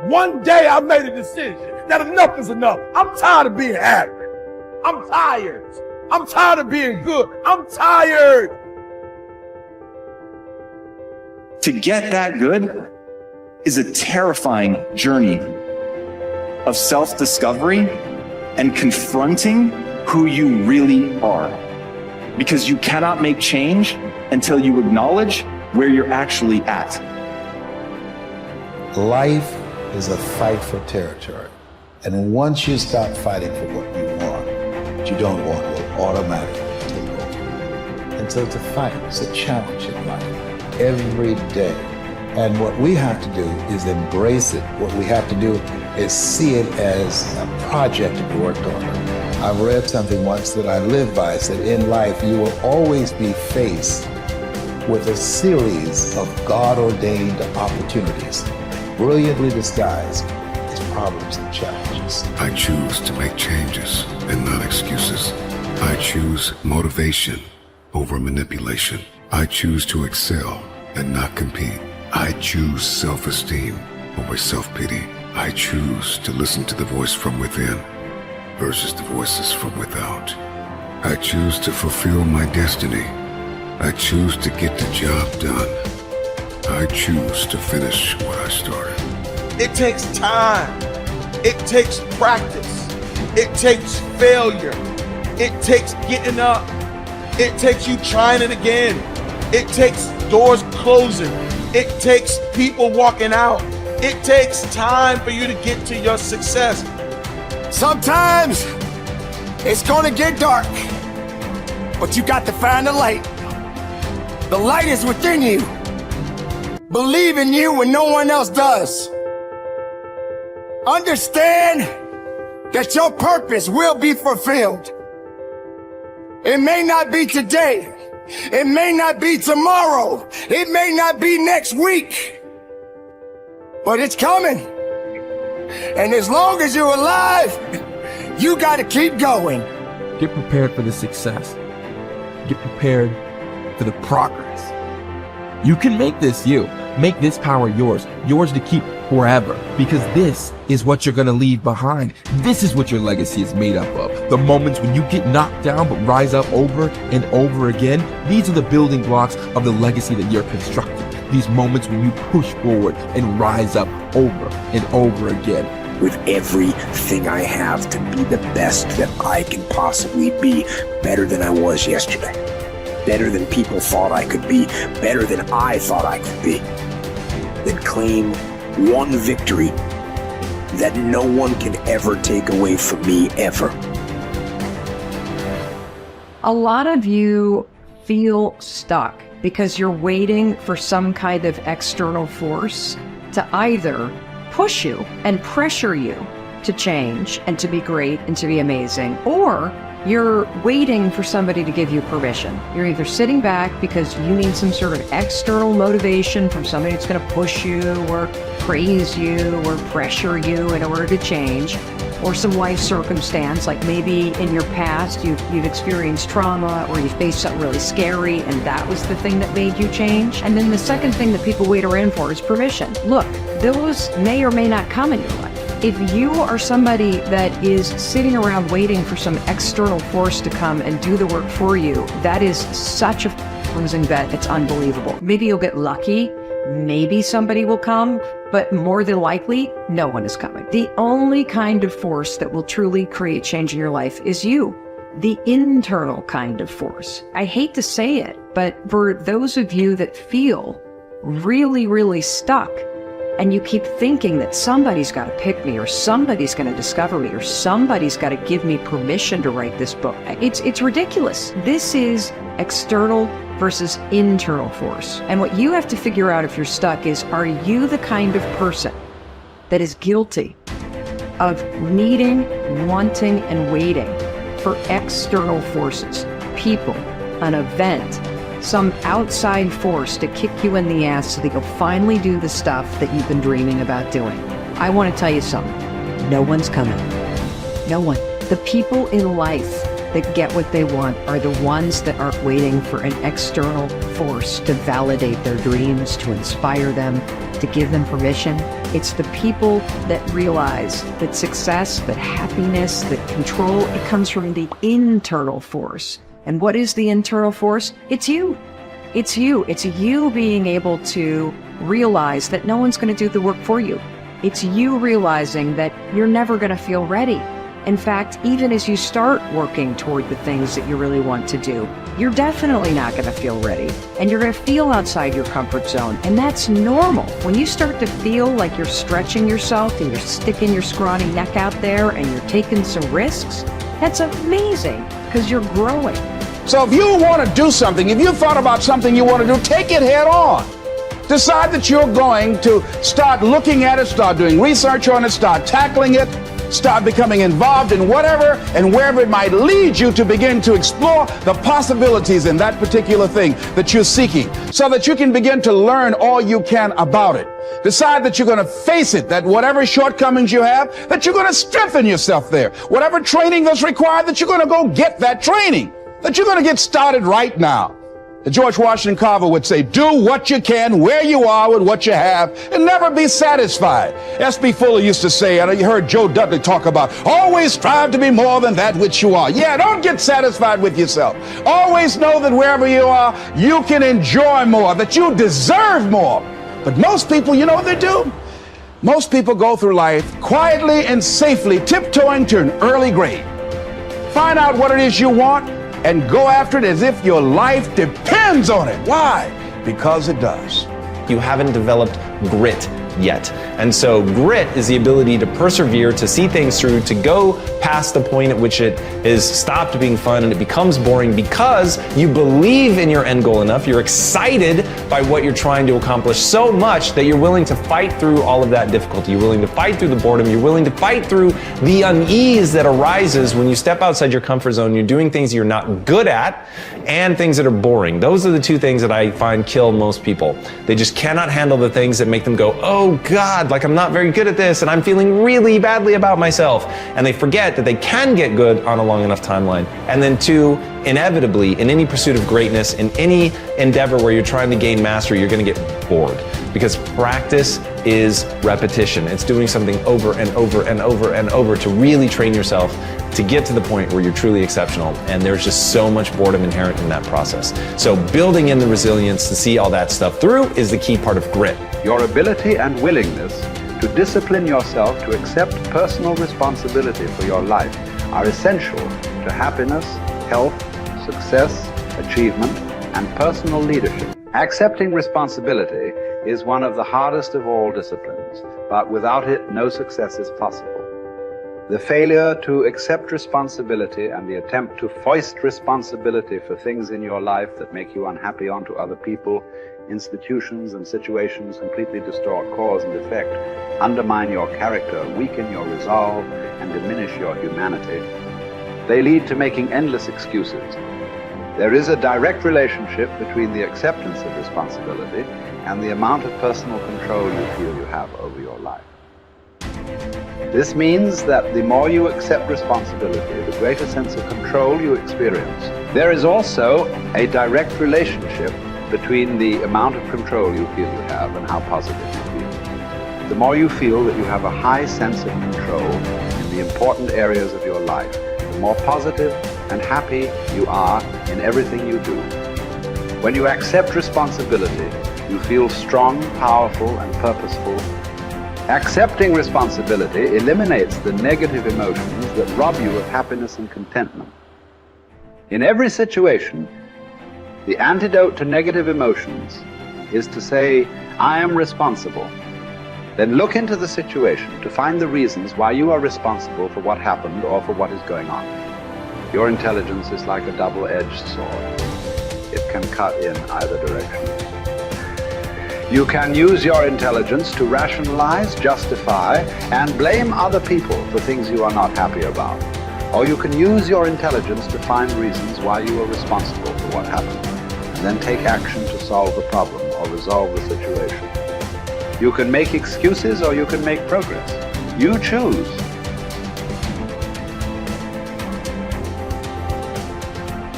One day I made a decision that enough is enough. I'm tired of being average. I'm tired. I'm tired of being good. I'm tired. To get that good is a terrifying journey of self-discovery and confronting who you really are. Because you cannot make change until you acknowledge where you're actually at. Life is a fight for territory. And once you stop fighting for what you want, what you don't want will automatically take over. And so it's a fight, it's a challenge in life, every day. And what we have to do is embrace it. What we have to do is see it as a project to be worked on. I've read something once that I live by. It said, in life, you will always be faced with a series of God-ordained opportunities, brilliantly disguised as problems and challenges. I choose to make changes and not excuses. I choose motivation over manipulation. I choose to excel and not compete. I choose self-esteem over self-pity. I choose to listen to the voice from within versus the voices from without. I choose to fulfill my destiny. I choose to get the job done. I choose to finish what I started. It takes time. It takes practice. It takes failure. It takes getting up. It takes you trying it again. It takes doors closing. It takes people walking out. It takes time for you to get to your success. Sometimes it's gonna get dark, but you got to find the light. The light is within you. Believe in you when no one else does. Understand that your purpose will be fulfilled. It may not be today. It may not be tomorrow. It may not be next week. But it's coming. And as long as you're alive, you gotta keep going. Get prepared for the success. Get prepared for the progress. You can make this you. Make this power yours. Yours to keep forever. Because this is what you're gonna leave behind. This is what your legacy is made up of. The moments when you get knocked down but rise up over and over again. These are the building blocks of the legacy that you're constructing. These moments when you push forward and rise up over and over again. With everything I have to be the best that I can possibly be, better than I was yesterday, better than people thought I could be, better than I thought I could be. Then claim one victory that no one can ever take away from me, ever. A lot of you feel stuck because you're waiting for some kind of external force to either push you and pressure you to change and to be great and to be amazing, or you're waiting for somebody to give you permission. You're either sitting back because you need some sort of external motivation from somebody that's going to push you or praise you or pressure you in order to change, or some life circumstance, like maybe in your past you've experienced trauma or you faced something really scary and that was the thing that made you change. And then the second thing that people wait around for is permission. Look, those may or may not come in your life. If you are somebody that is sitting around waiting for some external force to come and do the work for you, that is such a losing bet. It's unbelievable. Maybe you'll get lucky. Maybe somebody will come, but more than likely, no one is coming. The only kind of force that will truly create change in your life is you, the internal kind of force. I hate to say it, but for those of you that feel really, really stuck, and you keep thinking that somebody's got to pick me, or somebody's going to discover me, or somebody's got to give me permission to write this book, it's ridiculous. This is external versus internal force. And what you have to figure out if you're stuck is, are you the kind of person that is guilty of needing, wanting, and waiting for external forces, people, an event, some outside force to kick you in the ass so that you'll finally do the stuff that you've been dreaming about doing? I want to tell you something. No one's coming. No one. The people in life that get what they want are the ones that aren't waiting for an external force to validate their dreams, to inspire them, to give them permission. It's the people that realize that success, that happiness, that control, it comes from the internal force. And what is the internal force? It's you. It's you. It's you being able to realize that no one's going to do the work for you. It's you realizing that you're never going to feel ready. In fact, even as you start working toward the things that you really want to do, you're definitely not going to feel ready. And you're going to feel outside your comfort zone. And that's normal. When you start to feel like you're stretching yourself and you're sticking your scrawny neck out there and you're taking some risks, that's amazing because you're growing. So if you want to do something, if you thought about something you want to do, take it head on. Decide that you're going to start looking at it, start doing research on it, start tackling it, start becoming involved in whatever and wherever it might lead you to begin to explore the possibilities in that particular thing that you're seeking so that you can begin to learn all you can about it. Decide that you're going to face it, that whatever shortcomings you have, that you're going to strengthen yourself there. Whatever training that's required, that you're going to go get that training, that you're going to get started right now. George Washington Carver would say, do what you can where you are with what you have and never be satisfied. S.B. Fuller used to say, and you heard Joe Dudley talk about, always strive to be more than that which you are. Yeah, don't get satisfied with yourself. Always know that wherever you are, you can enjoy more, that you deserve more. But most people, you know what they do? Most people go through life quietly and safely, tiptoeing to an early grave. Find out what it is you want and go after it as if your life depends on it. Why? Because it does. You haven't developed grit yet. And so grit is the ability to persevere, to see things through, to go past the point at which it is stopped being fun and it becomes boring because you believe in your end goal enough, you're excited by what you're trying to accomplish so much that you're willing to fight through all of that difficulty. You're willing to fight through the boredom. You're willing to fight through the unease that arises when you step outside your comfort zone. You're doing things you're not good at and things that are boring. Those are the two things that I find kill most people. They just cannot handle the things that make them go, oh God, like I'm not very good at this and I'm feeling really badly about myself. And they forget that they can get good on a long enough timeline. And then two, inevitably, in any pursuit of greatness, in any endeavor where you're trying to gain mastery, you're going to get bored because practice is repetition. It's doing something over and over and over and over to really train yourself to get to the point where you're truly exceptional. And there's just so much boredom inherent in that process. So building in the resilience to see all that stuff through is the key part of grit. Your ability and willingness to discipline yourself to accept personal responsibility for your life are essential to happiness, health, success, achievement, and personal leadership. Accepting responsibility is one of the hardest of all disciplines, but without it, no success is possible. The failure to accept responsibility and the attempt to foist responsibility for things in your life that make you unhappy onto other people, institutions, and situations completely distort cause and effect, undermine your character, weaken your resolve, and diminish your humanity. They lead to making endless excuses. There is a direct relationship between the acceptance of responsibility and the amount of personal control you feel you have over your life. This means that the more you accept responsibility, the greater sense of control you experience. There is also a direct relationship between the amount of control you feel you have and how positive you feel. The more you feel that you have a high sense of control in the important areas of your life, the more positive and happy you are in everything you do. When you accept responsibility, you feel strong, powerful, and purposeful. Accepting responsibility eliminates the negative emotions that rob you of happiness and contentment. In every situation, the antidote to negative emotions is to say, I am responsible. Then look into the situation to find the reasons why you are responsible for what happened or for what is going on. Your intelligence is like a double-edged sword. It can cut in either direction. You can use your intelligence to rationalize, justify, and blame other people for things you are not happy about. Or you can use your intelligence to find reasons why you are responsible for what happened, and then take action to solve the problem or resolve the situation. You can make excuses or you can make progress. You choose.